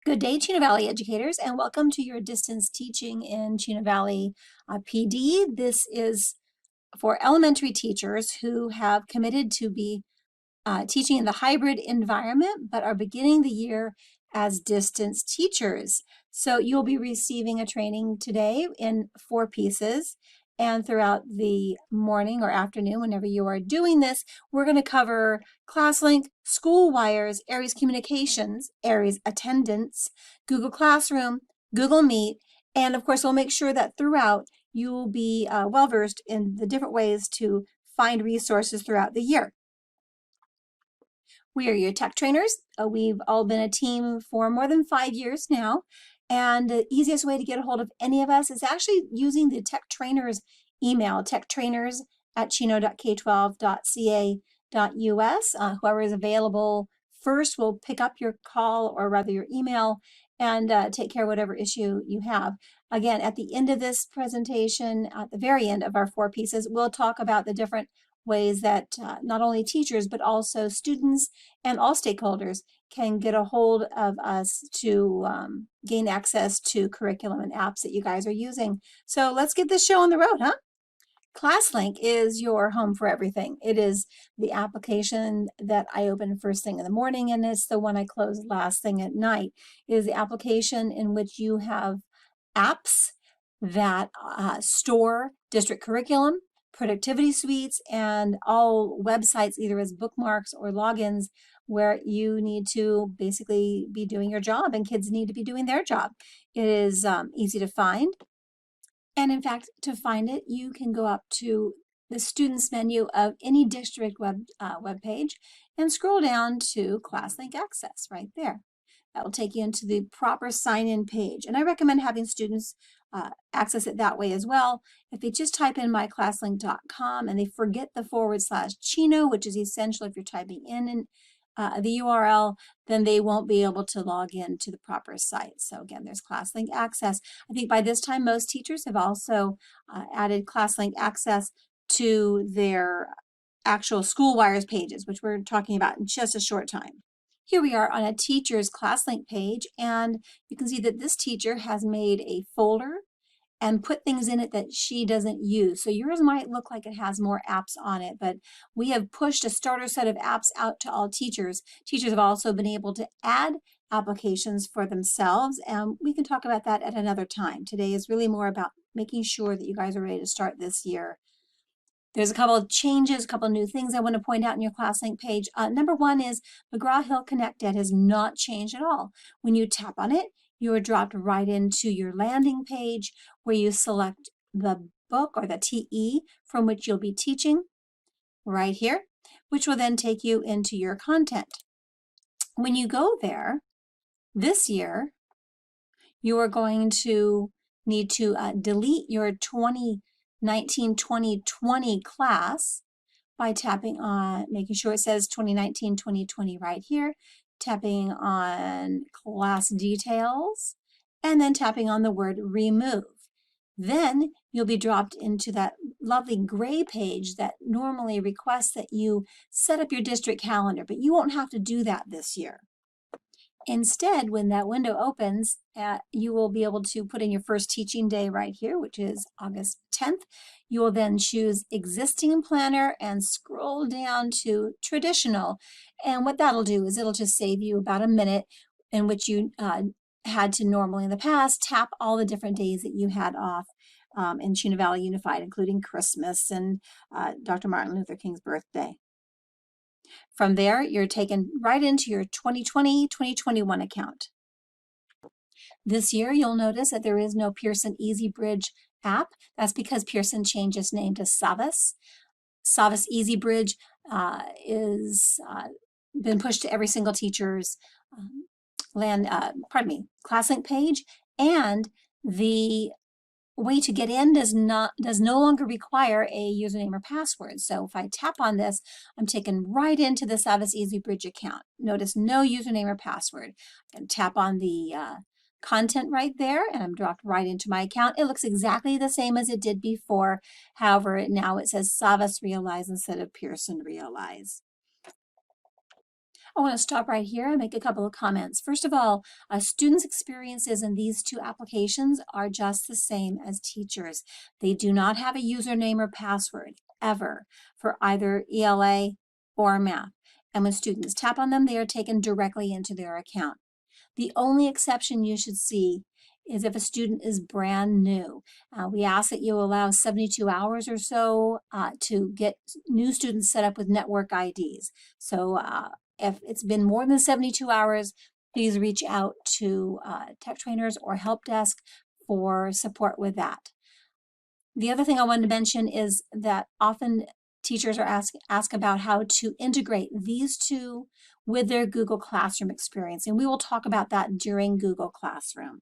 Good day, Chino Valley educators, and welcome to your distance teaching in Chino Valley PD. This is for elementary teachers who have committed to be teaching in the hybrid environment, but are beginning the year as distance teachers. So you'll be receiving a training today in 4 pieces, and throughout the morning or afternoon, whenever you are doing this, we're going to cover ClassLink, School Wires, Aries Communications, Aries Attendance, Google Classroom, Google Meet, and of course we'll make sure that throughout you'll be well-versed in the different ways to find resources throughout the year. We are your tech trainers. We've all been a team for more than 5 years now. And the easiest way to get a hold of any of us is actually using the tech trainers email, techtrainers@chino.k12.ca.us. Whoever is available first will pick up your call or rather your email and take care of whatever issue you have. Again, at the end of this presentation, at the very end of our 4 pieces, we'll talk about the different ways that not only teachers but also students and all stakeholders can get a hold of us to gain access to curriculum and apps that you guys are using. So let's get this show on the road, huh? ClassLink is your home for everything. It is the application that I open first thing in the morning, and it's the one I close last thing at night. It is the application in which you have apps that store district curriculum, productivity suites, and all websites either as bookmarks or logins where you need to basically be doing your job and kids need to be doing their job. It is easy to find. And in fact, to find it, you can go up to the students menu of any district web page and scroll down to ClassLink Access right there. That will take you into the proper sign-in page. And I recommend having students access it that way as well. If they just type in myclasslink.com and they forget the /Chino, which is essential if you're typing in the URL, then they won't be able to log in to the proper site. So again, there's ClassLink Access. I think by this time, most teachers have also added ClassLink Access to their actual School Wires pages, which we're talking about in just a short time. Here we are on a teacher's ClassLink page, and you can see that this teacher has made a folder and put things in it that she doesn't use. So yours might look like it has more apps on it, but we have pushed a starter set of apps out to all teachers. Teachers have also been able to add applications for themselves, and we can talk about that at another time. Today is really more about making sure that you guys are ready to start this year. There's a couple of changes, a couple of new things I want to point out in your ClassLink page. Number one is McGraw-Hill Connect Ed has not changed at all. When you tap on it, you are dropped right into your landing page where you select the book or the TE from which you'll be teaching right here, which will then take you into your content. When you go there, this year, you are going to need to delete your 2019-2020 class by tapping on, making sure it says 2019-2020 right here, tapping on class details, and then tapping on the word remove. Then you'll be dropped into that lovely gray page that normally requests that you set up your district calendar, but you won't have to do that this year. Instead, when that window opens, you will be able to put in your first teaching day right here, which is August 10th. You will then choose existing planner and scroll down to traditional. And what that'll do is it'll just save you about a minute in which you had to normally in the past tap all the different days that you had off in Chino Valley Unified, including Christmas and Dr. Martin Luther King's birthday. From there, you're taken right into your 2020-2021 account. This year, you'll notice that there is no Pearson Easy Bridge app. That's because Pearson changed its name to Savas. Savas Easy Bridge is been pushed to every single teacher's ClassLink page, and the way to get in does no longer require a username or password. So if I tap on this, I'm taken right into the Savas Easy Bridge account. Notice no username or password. I can tap on the content right there and I'm dropped right into my account. It looks exactly the same as it did before. However, now it says Savas Realize instead of Pearson Realize. I want to stop right here and make a couple of comments. First of all, students' experiences in these two applications are just the same as teachers. They do not have a username or password, ever, for either ELA or math. And when students tap on them, they are taken directly into their account. The only exception you should see is if a student is brand new. We ask that you allow 72 hours or so to get new students set up with network IDs. So if it's been more than 72 hours, please reach out to tech trainers or help desk for support with that. The other thing I wanted to mention is that often teachers are asked about how to integrate these two with their Google Classroom experience, and we will talk about that during Google Classroom.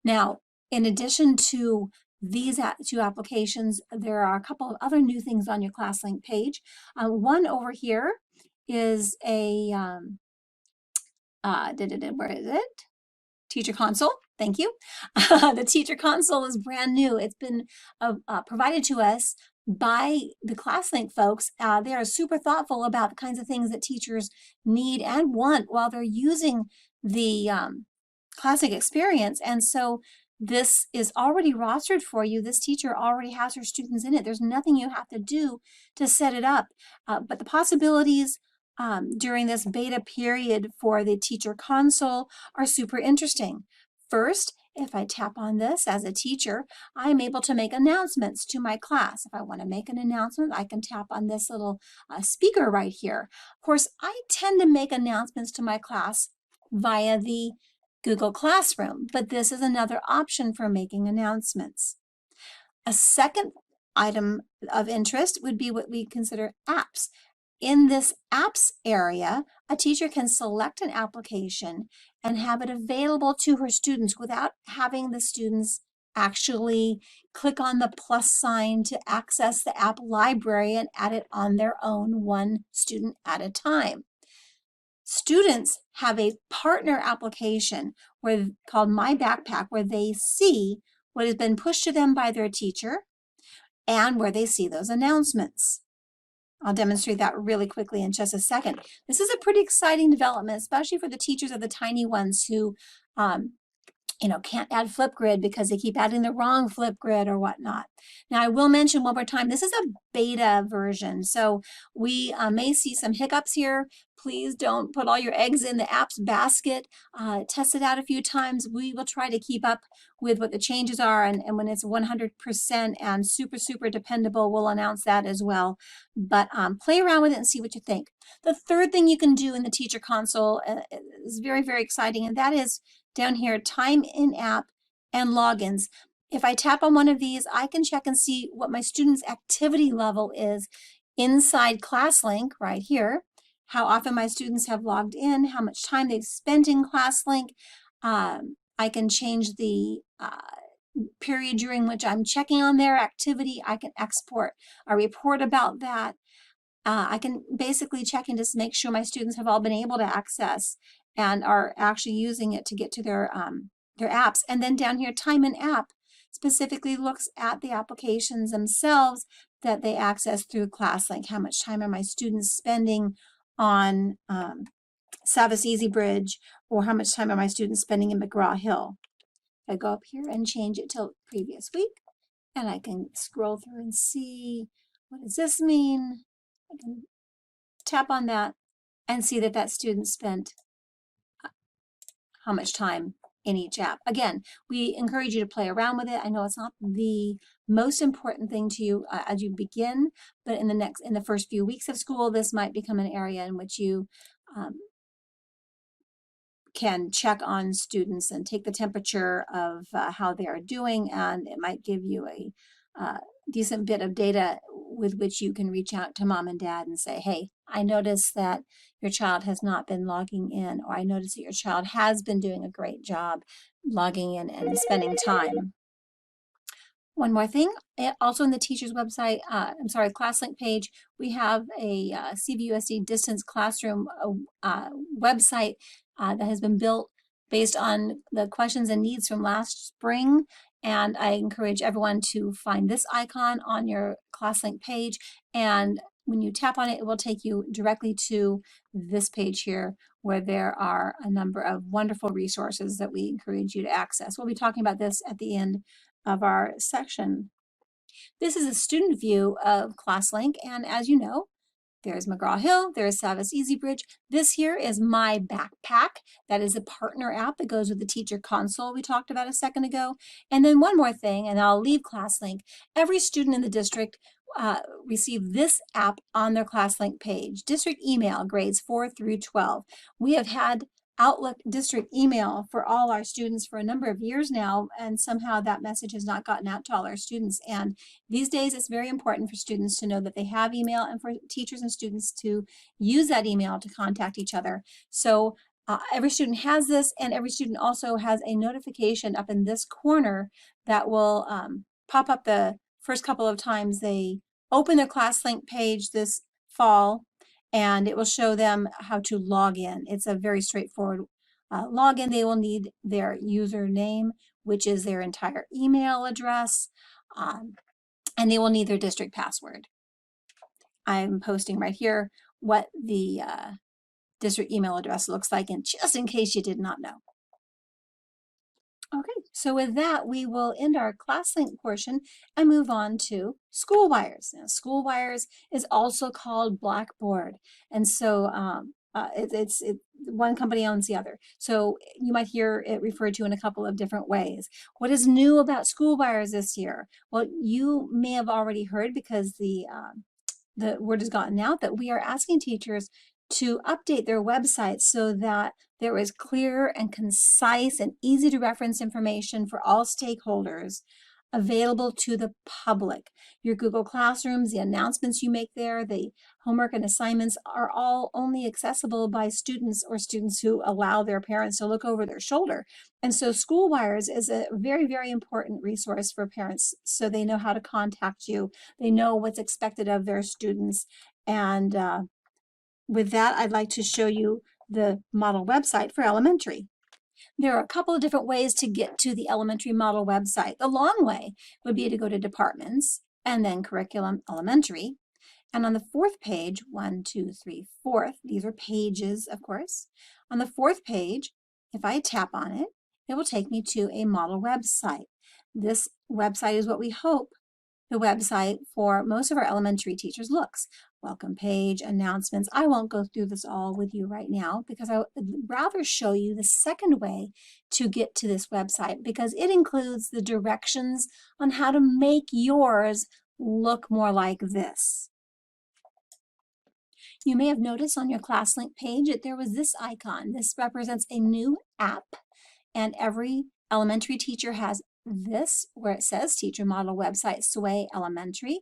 Now, in addition to these two applications, there are a couple of other new things on your ClassLink page. One over here is a, where is it? Teacher Console. Thank you. The Teacher Console is brand new. It's been provided to us by the ClassLink folks. They are super thoughtful about the kinds of things that teachers need and want while they're using the ClassLink experience. And so this is already rostered for you. This teacher already has her students in it. There's nothing you have to do to set it up. But the possibilities during this beta period for the Teacher Console are super interesting. First, if I tap on this as a teacher, I'm able to make announcements to my class. If I want to make an announcement, I can tap on this little speaker right here. Of course, I tend to make announcements to my class via the Google Classroom, but this is another option for making announcements. A second item of interest would be what we consider apps. In this apps area, a teacher can select an application and have it available to her students without having the students actually click on the plus sign to access the app library and add it on their own, one student at a time. Students have a partner application called My Backpack, where they see what has been pushed to them by their teacher and where they see those announcements. I'll demonstrate that really quickly in just a second. This is a pretty exciting development, especially for the teachers of the tiny ones who can't add Flipgrid because they keep adding the wrong Flipgrid or whatnot. Now, I will mention one more time, this is a beta version, so we may see some hiccups here. Please don't put all your eggs in the apps basket. Test it out a few times. We will try to keep up with what the changes are, and when it's 100% and super, super dependable, we'll announce that as well. But play around with it and see what you think. The third thing you can do in the Teacher Console is very, very exciting, and that is down here, time in app and logins. If I tap on one of these, I can check and see what my student's activity level is inside ClassLink right here, how often my students have logged in, how much time they've spent in ClassLink. I can change the period during which I'm checking on their activity. I can export a report about that. I can basically check in to make sure my students have all been able to access and are actually using it to get to their apps. And then down here, time in app specifically looks at the applications themselves that they access through ClassLink. How much time are my students spending on Savas Easy Bridge, or how much time are my students spending in McGraw-Hill? I go up here and change it till previous week, and I can scroll through and see, what does this mean? I can tap on that and see that that student spent how much time in each app. Again, we encourage you to play around with it. I know it's not the most important thing to you as you begin, but in the first few weeks of school, this might become an area in which you can check on students and take the temperature of how they are doing, and it might give you a decent bit of data with which you can reach out to mom and dad and say, hey, I noticed that your child has not been logging in, or I noticed that your child has been doing a great job logging in and spending time. One more thing, also in the teacher's website, ClassLink page, we have a CVUSD distance classroom website that has been built based on the questions and needs from last spring. And I encourage everyone to find this icon on your ClassLink page and when you tap on it, it will take you directly to this page here where there are a number of wonderful resources that we encourage you to access. We'll be talking about this at the end of our section. This is a student view of ClassLink, and as you know, there's McGraw-Hill, there's Savas EasyBridge. This here is My Backpack. That is a partner app that goes with the teacher console we talked about a second ago. And then one more thing, and I'll leave ClassLink. Every student in the district receive this app on their ClassLink page. District email, grades 4 through 12. We have had Outlook district email for all our students for a number of years now, and somehow that message has not gotten out to all our students. And these days, it's very important for students to know that they have email and for teachers and students to use that email to contact each other. So every student has this, and every student also has a notification up in this corner that will pop up the first couple of times they open their ClassLink page this fall, and it will show them how to log in. It's a very straightforward login. They will need their username, which is their entire email address, and they will need their district password. I'm posting right here what the district email address looks like, and just in case you did not know. Okay, so with that, we will end our ClassLink portion and move on to SchoolWires. Now, SchoolWires is also called Blackboard, and so it's one company owns the other. So you might hear it referred to in a couple of different ways. What is new about SchoolWires this year? Well, you may have already heard because the word has gotten out that we are asking teachers to update their websites so that there is clear and concise and easy to reference information for all stakeholders available to the public. Your Google Classrooms, the announcements you make there, the homework and assignments are all only accessible by students or students who allow their parents to look over their shoulder. And so SchoolWires is a very, very important resource for parents so they know how to contact you. They know what's expected of their students. And with that, I'd like to show you the model website for elementary. There are a couple of different ways to get to the elementary model website. The long way would be to go to Departments and then Curriculum Elementary. And on the fourth page, 1, 2, 3, 4th, these are pages, of course. On the fourth page, if I tap on it, it will take me to a model website. This website is what we hope the website for most of our elementary teachers looks. Welcome page, announcements. I won't go through this all with you right now because I would rather show you the second way to get to this website because it includes the directions on how to make yours look more like this. You may have noticed on your ClassLink page that there was this icon. This represents a new app, and every elementary teacher has this where it says Teacher Model Website Sway Elementary.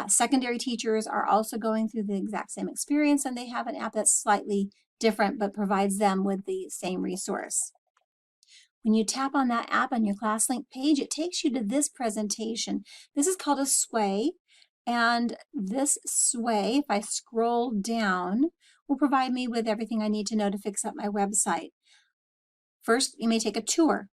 Secondary teachers are also going through the exact same experience, and they have an app that's slightly different but provides them with the same resource. When you tap on that app on your ClassLink page, it takes you to this presentation. This is called a sway, and this sway, if I scroll down, will provide me with everything I need to know to fix up my website. First, you may take a tour.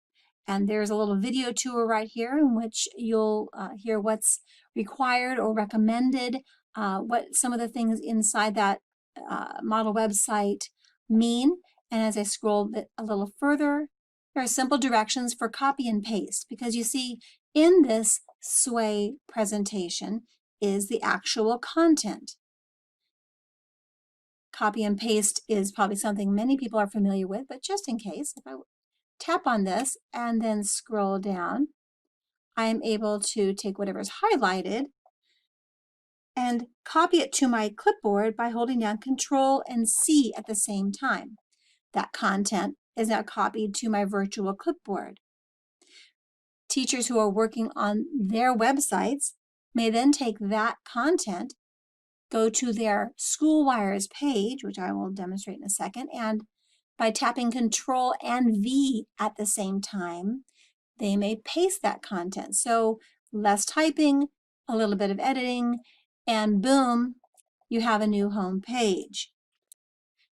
And there's a little video tour right here in which you'll hear what's required or recommended, what some of the things inside that model website mean. And as I scroll a little further, there are simple directions for copy and paste because you see in this sway presentation is the actual content. Copy and paste is probably something many people are familiar with, but just in case, if I tap on this and then scroll down, I am able to take whatever's highlighted and copy it to my clipboard by holding down Control and C at the same time. That content is now copied to my virtual clipboard. Teachers who are working on their websites may then take that content, go to their SchoolWires page, which I will demonstrate in a second, and by tapping Control and V at the same time, they may paste that content. So less typing, a little bit of editing, and boom, you have a new home page.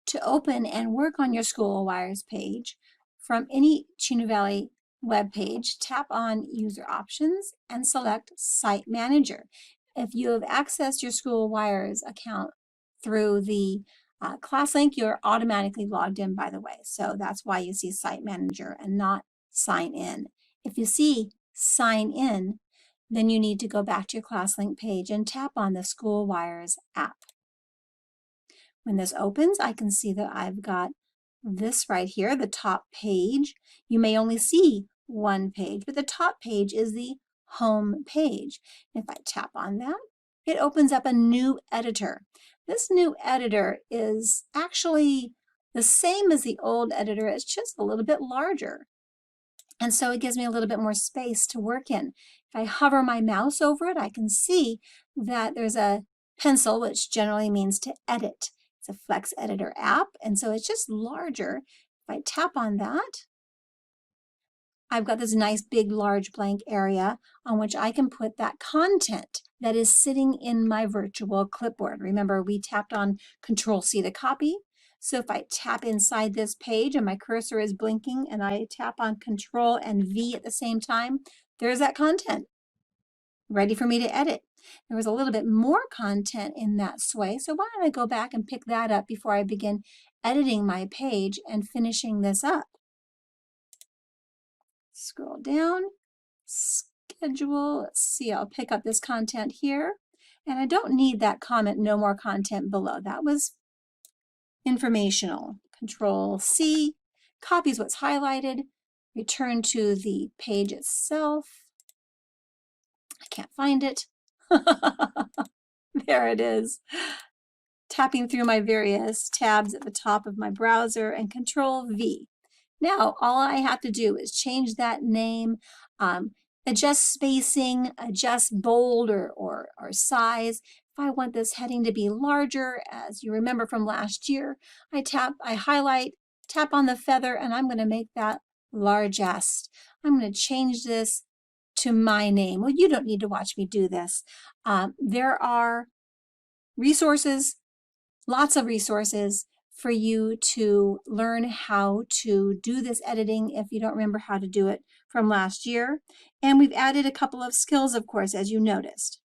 To open and work on your SchoolWires page from any Chino Valley web page, tap on User Options and select Site Manager. If you have accessed your School Wires account through the ClassLink, you're automatically logged in, by the way. So that's why you see Site Manager and not Sign In. If you see Sign In, then you need to go back to your ClassLink page and tap on the School Wires app. When this opens, I can see that I've got this right here, the top page. You may only see one page, but the top page is the home page. If I tap on that, it opens up a new editor. This new editor is actually the same as the old editor. It's just a little bit larger. And so it gives me a little bit more space to work in. If I hover my mouse over it, I can see that there's a pencil, which generally means to edit. It's a Flex Editor app, and so it's just larger. If I tap on that, I've got this nice big large blank area on which I can put that content that is sitting in my virtual clipboard. Remember, we tapped on Control-C to copy. So if I tap inside this page and my cursor is blinking and I tap on Control and V at the same time, there's that content ready for me to edit. There was a little bit more content in that sway, so why don't I go back and pick that up before I begin editing my page and finishing this up. Scroll down, schedule, let's see, I'll pick up this content here, and I don't need that comment, no more content below. That was informational. Control-C, copies what's highlighted, return to the page itself. I can't find it. There it is. Tapping through my various tabs at the top of my browser and Control-V. Now, all I have to do is change that name, adjust spacing, adjust bold or size. If I want this heading to be larger, as you remember from last year, I highlight, tap on the feather, and I'm going to make that largest. I'm going to change this to my name. Well, you don't need to watch me do this. There are resources, lots of resources for you to learn how to do this editing if you don't remember how to do it from last year. And we've added a couple of skills, of course, as you noticed.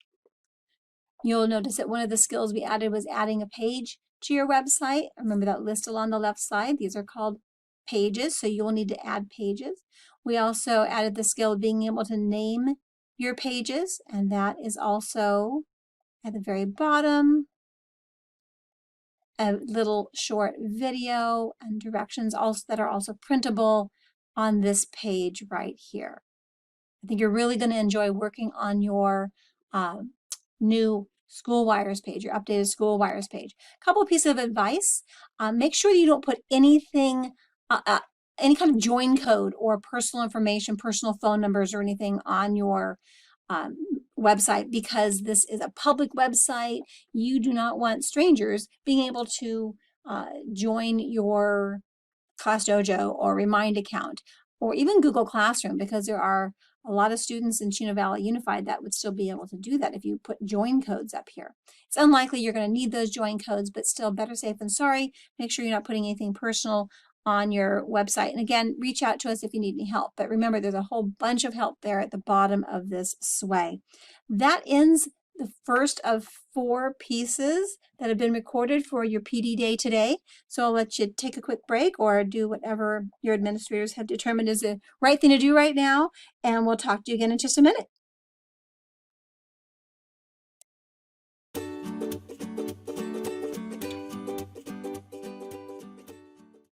You'll notice that one of the skills we added was adding a page to your website. Remember that list along the left side? These are called pages, so you'll need to add pages. We also added the skill of being able to name your pages, and that is also at the very bottom. A little short video and directions also that are also printable on this page right here. I think you're really going to enjoy working on your new School Wires page, your updated School Wires page. A couple of pieces of advice. Make sure you don't put anything, any kind of join code or personal information, personal phone numbers or anything on your website, because this is a public website. You do not want strangers being able to join your ClassDojo or Remind account or even Google Classroom, because there are a lot of students in Chino Valley Unified that would still be able to do that if you put join codes up here. It's unlikely you're going to need those join codes, but still better safe than sorry. Make sure you're not putting anything personal on your website. And again, reach out to us if you need any help. But remember, there's a whole bunch of help there at the bottom of this sway. That ends the first of 4 pieces that have been recorded for your PD day today. So I'll let you take a quick break or do whatever your administrators have determined is the right thing to do right now. And we'll talk to you again in just a minute.